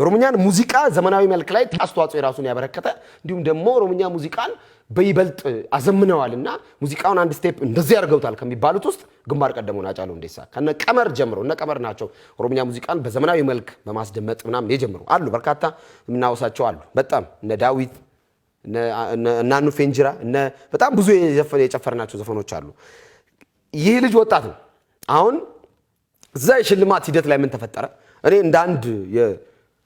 የኦሮምኛን ሙዚቃ ዘመናዊ መልክ ላይ አስተዋጽኦ የራሱን ያበረከተ እንዲሁም ደግሞ ኦሮምኛ ሙዚቃን በይበልጥ አዘምነዋልና ሙዚቃውን አንድ ስቴፕ እንደዚህ ያርገውታል ከሚባሉት ውስጥ ግንባር ቀደሙን ሃጫሉ ሁንዴሳ ከነ ቀመር ጀምሮ እነ ቀመር ናቸው ኦሮምኛ ሙዚቃን በዘመናዊ መልክ በማስደመጥ ምናምን የጀመሩ አሉ በርካታ ምናወሳቸው አሉ በጣም እነ ዳዊት እነ አኑ ፌንጅራ እነ በጣም ብዙ የጨፈርናቸው ዘፈኖች አሉ ይህ ልጅ ወጣት ነው አሁን እዛ የሽልማት ሂደት ላይ ምን ተፈጠረ እኔ እንደ አንድ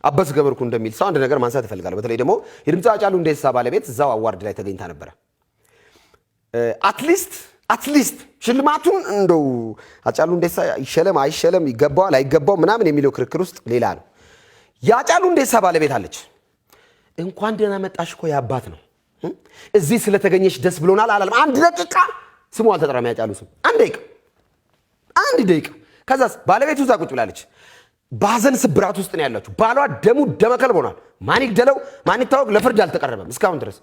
አበስ ገበርኩ እንደሚል ሰው አንድ ነገር ማንሳት እፈልጋለሁ በተለይ ደግሞ የድምጻ ሃጫሉ ሁንዴሳ ባለቤት እዛው አዋርድ ላይ ተገኝታ ነበር አትሊስት ሽልማቱን እንደው ሃጫሉ ሁንዴሳ ይሸለም አይሸለም ይገባዋል አይገባው ምናምን የሚለው ክርክር ውስጥ ሌላ ነው የሃጫሉ ሁንዴሳ ባለቤት አለች እንኳን ደህና መጣሽ እኮ ያባት ነው እዚህ ስለተገኘሽ ደስ ብሎናል አላለም አንድ ደቂቃ ስሙ አልተጠራም ያጫሉ ስም አንድ ደቂቃ ከዛስ ባለቤቱ እዛ ቁጭ ብላለች ባዘን ስብራት ውስጥ ነው ያላችሁ ባሏ ደሙ ደመከል ሆኗል ማን ይግደለው ማን ይታወቅ ለፍርድ አልተቀረበም እስካሁን ድረስ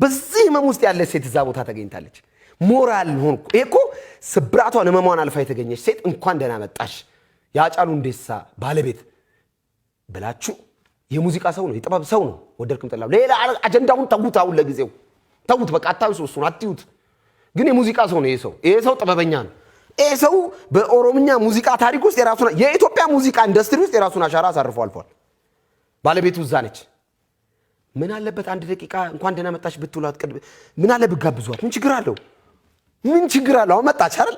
በዚህ ህመም ውስጥ ያለ ሴት እዛ ቦታ ተገኝታለች ሞራል ሆንኩ እኮ ስብራቷን ህመሟን አልፋ የተገኘች ሴት እንኳን ደህና መጣሽ የሃጫሉ ሁንዴሳ ባለቤት ብላችሁ የሙዚቃ ሰው ነው የጥበብ ሰው ነው ወደድክም ጠላው ሌላ አጀንዳውን ተውታው ለጊዜው ተውት በቃ አታውሱ እሱን አትዩት ግን የሙዚቃ ሰው ነው ይሄ ሰው ጥበበኛ ነው ይሄ ሰው በኦሮምኛ ሙዚቃ ታሪክ ውስጥ የራሱን የኢትዮጵያ ሙዚቃ ኢንዱስትሪ ውስጥ የራሱን አሻራ አሳርፏል ባለቤቱ እዛ ነች ምን አለበት አንድ ደቂቃ እንኳን ደህና መጣሽ ብትውላት ቅድም ምን አለ ብጋብዟት ምን ችግር አለው መጣች አይደል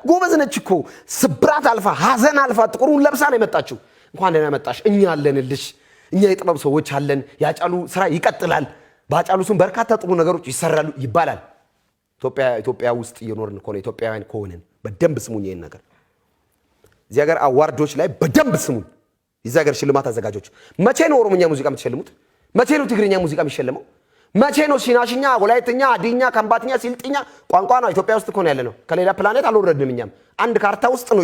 ጎበዝ ነች እኮ ስብራት አልፋ ሐዘን አልፋ ጥቁሩን ለብሳ ነው የመጣችው እንኳን ደህና መጣሽ እኛ አለንልሽ እኛ የጥበብ ሰዎች አለን ያጫሉ ስራ ይቀጥላል ባጫሉ ስም በርካታ ጥሩ ነገሮች ይሰራሉ ይባላል ኢትዮጵያ ውስጥ እየኖርን ኮነ ኢትዮጵያውያን ኮነን በደንብ ስሙኝ ይሄን ነገር እዚህ ሀገር አዋርዶች ላይ በደንብ ስሙኝ እዚህ ሀገር ሽልማት አዘጋጆች መቼ ነው ኦሮምኛ ሙዚቃ የምትሸልሙት መቼ ነው ትግርኛ ሙዚቃ የሚሸለመው መቼ ነው ሲናሽኛ ወላይትኛ አዲኛ ከምባትኛ ሲልጥኛ ቋንቋ ነው ኢትዮጵያ ውስጥ ኮነ ያለ ነው ከሌላ ፕላኔት አልወረድንም እኛም አንድ ካርታ ውስጥ ነው